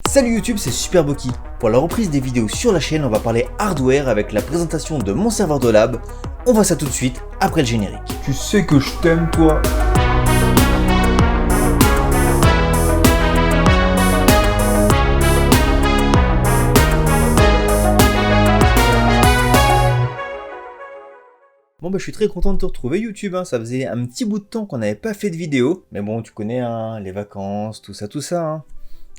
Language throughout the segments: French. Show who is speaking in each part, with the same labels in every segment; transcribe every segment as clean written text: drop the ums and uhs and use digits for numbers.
Speaker 1: Salut YouTube, c'est Superboki. Pour la reprise des vidéos sur la chaîne, on va parler hardware avec la présentation de mon serveur de lab. On voit ça tout de suite après le générique.
Speaker 2: Tu sais que je t'aime, toi.
Speaker 1: Bon je suis très content de te retrouver YouTube, ça faisait un petit bout de temps qu'on n'avait pas fait de vidéo. Mais bon, tu connais, les vacances, tout ça.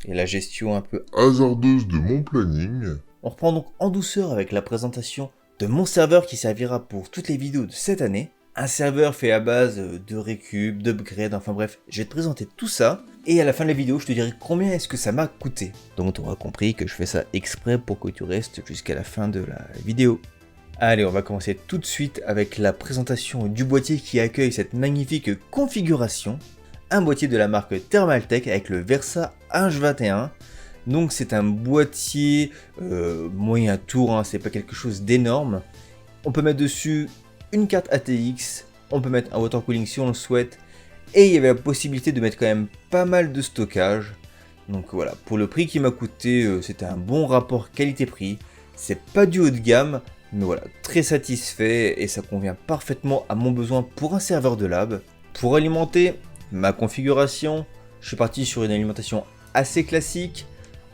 Speaker 1: Et la gestion un peu
Speaker 3: hasardeuse de mon planning.
Speaker 1: On reprend donc en douceur avec la présentation de mon serveur qui servira pour toutes les vidéos de cette année. Un serveur fait à base de récup, d'upgrade, enfin bref, je vais te présenter tout ça. Et à la fin de la vidéo, je te dirai combien est-ce que ça m'a coûté. Donc tu auras compris que je fais ça exprès pour que tu restes jusqu'à la fin de la vidéo. Allez, on va commencer tout de suite avec la présentation du boîtier qui accueille cette magnifique configuration. Un boîtier de la marque Thermaltake avec le Versa H21. Donc c'est un boîtier moyen tour, c'est pas quelque chose d'énorme. On peut mettre dessus une carte ATX, on peut mettre un water cooling si on le souhaite. Et il y avait la possibilité de mettre quand même pas mal de stockage. Donc voilà, pour le prix qui m'a coûté, c'était un bon rapport qualité-prix. C'est pas du haut de gamme, mais voilà, très satisfait et ça convient parfaitement à mon besoin pour un serveur de lab. Pour alimenter ma configuration, je suis parti sur une alimentation assez classique,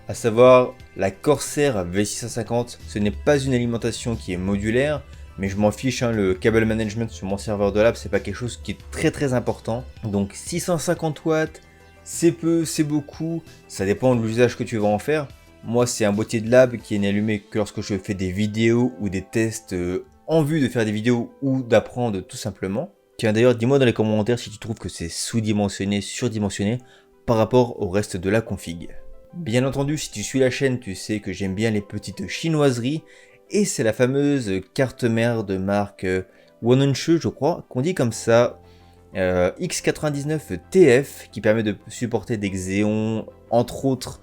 Speaker 1: à savoir la Corsair V650. Ce n'est pas une alimentation qui est modulaire, mais je m'en fiche, le cable management sur mon serveur de lab, c'est pas quelque chose qui est très important. Donc 650 watts, c'est peu, c'est beaucoup, ça dépend de l'usage que tu vas en faire. Moi, c'est un boîtier de lab qui n'est allumé que lorsque je fais des vidéos ou des tests en vue de faire des vidéos ou d'apprendre tout simplement. Tiens, d'ailleurs, dis-moi dans les commentaires si tu trouves que c'est sous-dimensionné, surdimensionné par rapport au reste de la config. Bien entendu, si tu suis la chaîne, tu sais que j'aime bien les petites chinoiseries. Et c'est la fameuse carte mère de marque Wononche, je crois, qu'on dit comme ça. X99TF, qui permet de supporter des Xeon, entre autres,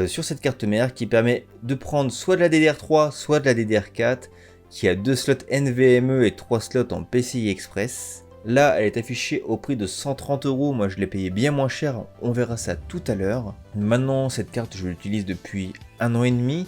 Speaker 1: sur cette carte mère, qui permet de prendre soit de la DDR3, soit de la DDR4, qui a 2 slots NVMe et 3 slots en PCI Express. Là, elle est affichée au prix de 130 €, moi je l'ai payé bien moins cher, on verra ça tout à l'heure. Maintenant, cette carte, je l'utilise depuis 1 an et demi,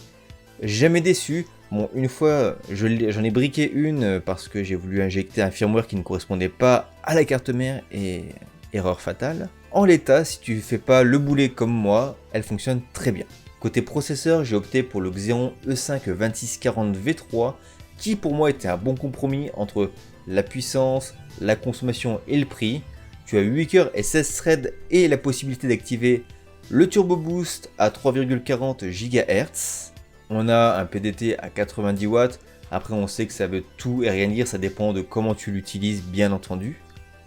Speaker 1: jamais déçu. Bon, une fois, j'en ai briqué une parce que j'ai voulu injecter un firmware qui ne correspondait pas à la carte mère et erreur fatale. En l'état, si tu fais pas le boulet comme moi, elle fonctionne très bien. Côté processeur, j'ai opté pour le Xeon E5 2640 V3 qui pour moi était un bon compromis entre la puissance, la consommation et le prix. Tu as 8 cœurs et 16 threads et la possibilité d'activer le Turbo Boost à 3,40 GHz. On a un PDT à 90 watts. Après, on sait que ça veut tout et rien dire, ça dépend de comment tu l'utilises, bien entendu.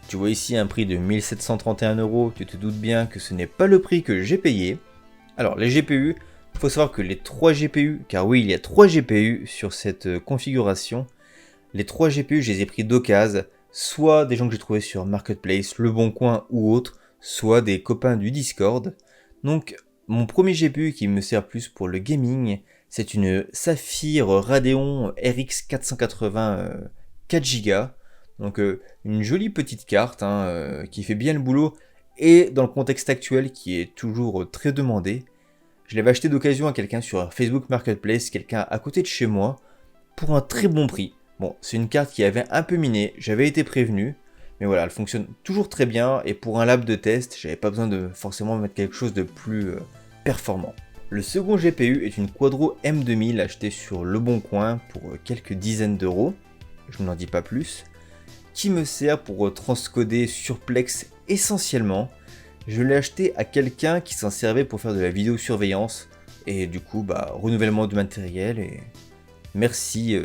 Speaker 1: Tu vois ici un prix de 1731 €, tu te doutes bien que ce n'est pas le prix que j'ai payé. Alors, les GPU, il faut savoir que les 3 GPU, car oui, il y a 3 GPU sur cette configuration. Les 3 GPU, je les ai pris d'occasion, soit des gens que j'ai trouvés sur Marketplace, Le Bon Coin ou autre, soit des copains du Discord. Donc, mon premier GPU qui me sert plus pour le gaming, c'est une Saphir Radeon RX 480 4Go. Donc une jolie petite carte qui fait bien le boulot et dans le contexte actuel qui est toujours très demandé. Je l'avais acheté d'occasion à quelqu'un sur Facebook Marketplace, quelqu'un à côté de chez moi, pour un très bon prix. Bon, c'est une carte qui avait un peu miné, j'avais été prévenu, mais voilà, elle fonctionne toujours très bien et pour un lab de test, j'avais pas besoin de forcément mettre quelque chose de plus performant. Le second GPU est une Quadro M2000 achetée sur Le Bon Coin pour quelques dizaines d'euros, je n'en dis pas plus, qui me sert pour transcoder Surplex essentiellement. Je l'ai acheté à quelqu'un qui s'en servait pour faire de la vidéosurveillance et du coup renouvellement de matériel et merci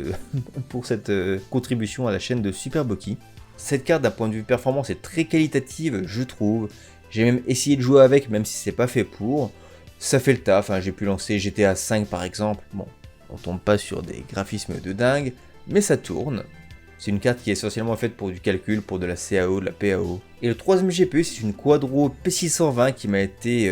Speaker 1: pour cette contribution à la chaîne de Superboki. Cette carte d'un point de vue performance est très qualitative, je trouve. J'ai même essayé de jouer avec même si c'est pas fait pour. Ça fait le taf, j'ai pu lancer GTA 5 par exemple. Bon, on tombe pas sur des graphismes de dingue, mais ça tourne. C'est une carte qui est essentiellement faite pour du calcul, pour de la CAO, de la PAO. Et le troisième GPU, c'est une Quadro P620 qui m'a été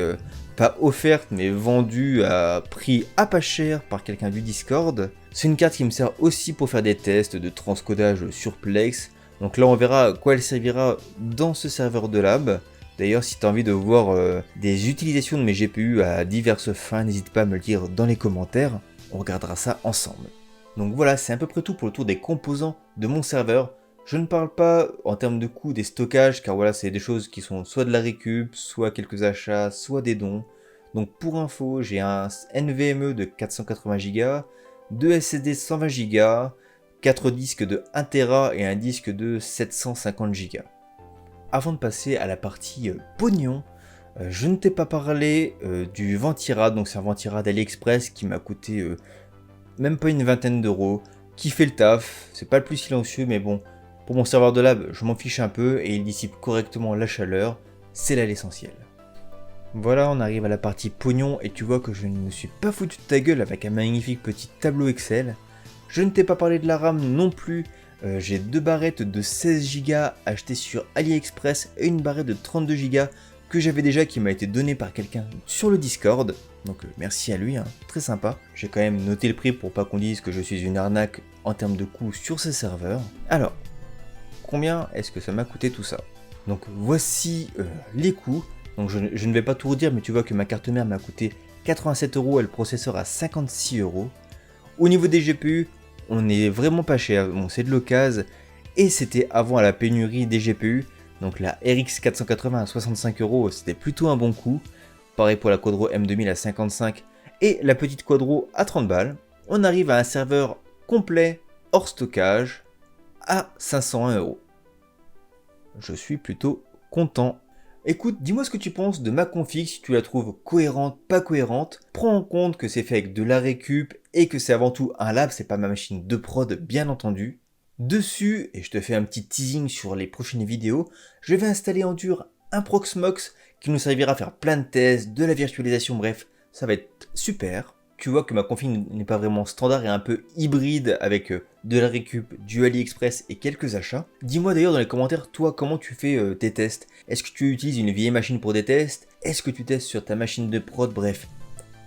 Speaker 1: pas offerte, mais vendue à prix à pas cher par quelqu'un du Discord. C'est une carte qui me sert aussi pour faire des tests de transcodage Surplex. Donc là, on verra à quoi elle servira dans ce serveur de lab. D'ailleurs, si tu as envie de voir des utilisations de mes GPU à diverses fins, n'hésite pas à me le dire dans les commentaires, on regardera ça ensemble. Donc voilà, c'est à peu près tout pour le tour des composants de mon serveur. Je ne parle pas en termes de coût des stockages, car voilà, c'est des choses qui sont soit de la récup, soit quelques achats, soit des dons. Donc pour info, j'ai un NVMe de 480 Go, 2 SSD 120 Go, 4 disques de 1 Tera et un disque de 750 Go. Avant de passer à la partie pognon, je ne t'ai pas parlé du Ventirad, donc c'est un Ventirad AliExpress qui m'a coûté même pas une vingtaine d'euros, qui fait le taf, c'est pas le plus silencieux mais bon, pour mon serveur de lab je m'en fiche un peu et il dissipe correctement la chaleur, c'est là l'essentiel. Voilà, on arrive à la partie pognon et tu vois que je ne me suis pas foutu de ta gueule avec un magnifique petit tableau Excel. Je ne t'ai pas parlé de la RAM non plus, j'ai 2 barrettes de 16 Go achetées sur AliExpress et une barrette de 32 Go que j'avais déjà qui m'a été donnée par quelqu'un sur le Discord. Donc merci à lui, hein, très sympa. J'ai quand même noté le prix pour pas qu'on dise que je suis une arnaque en termes de coûts sur ces serveurs. Alors, combien est-ce que ça m'a coûté tout ça? Donc voici les coûts. Donc je ne vais pas tout redire, mais tu vois que ma carte mère m'a coûté 87 € et le processeur à 56 €. Au niveau des GPU, on est vraiment pas cher, bon c'est de l'occasion, et c'était avant la pénurie des GPU. Donc la RX 480 à 65 €, c'était plutôt un bon coup. Pareil pour la Quadro M2000 à 55 et la petite Quadro à 30 balles. On arrive à un serveur complet hors stockage à 501 €. Je suis plutôt content. Écoute, dis-moi ce que tu penses de ma config, si tu la trouves cohérente, pas cohérente. Prends en compte que c'est fait avec de la récup et que c'est avant tout un lab, c'est pas ma machine de prod bien entendu. Dessus, et je te fais un petit teasing sur les prochaines vidéos, je vais installer en dur un Proxmox qui nous servira à faire plein de tests, de la virtualisation, bref, ça va être super. Tu vois que ma config n'est pas vraiment standard et un peu hybride avec de la récup, du AliExpress et quelques achats. Dis-moi d'ailleurs dans les commentaires, toi, comment tu fais tes tests? Est-ce que tu utilises une vieille machine pour des tests? Est-ce que tu testes sur ta machine de prod? Bref,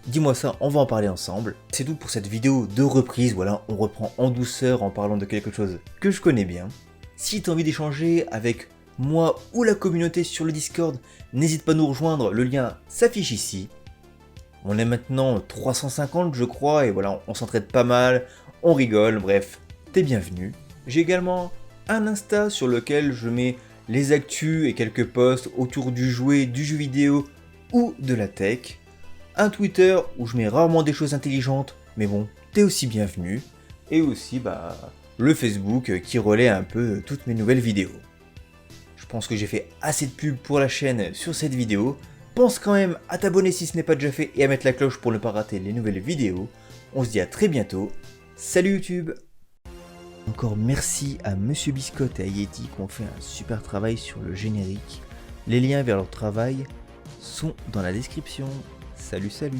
Speaker 1: dis-moi ça, on va en parler ensemble. C'est tout pour cette vidéo de reprise, voilà, on reprend en douceur en parlant de quelque chose que je connais bien. Si tu as envie d'échanger avec moi ou la communauté sur le Discord, n'hésite pas à nous rejoindre, le lien s'affiche ici. On est maintenant 350 je crois, et voilà, on s'entraide pas mal, on rigole, bref, t'es bienvenu. J'ai également un Insta sur lequel je mets les actus et quelques posts autour du jouet, du jeu vidéo ou de la tech. Un Twitter où je mets rarement des choses intelligentes, mais bon, t'es aussi bienvenu. Et aussi le Facebook qui relaie un peu toutes mes nouvelles vidéos. Je pense que j'ai fait assez de pub pour la chaîne sur cette vidéo. Pense quand même à t'abonner si ce n'est pas déjà fait et à mettre la cloche pour ne pas rater les nouvelles vidéos. On se dit à très bientôt. Salut YouTube! Encore merci à Monsieur Biscotte et à Yeti qui ont fait un super travail sur le générique. Les liens vers leur travail sont dans la description. Salut, salut!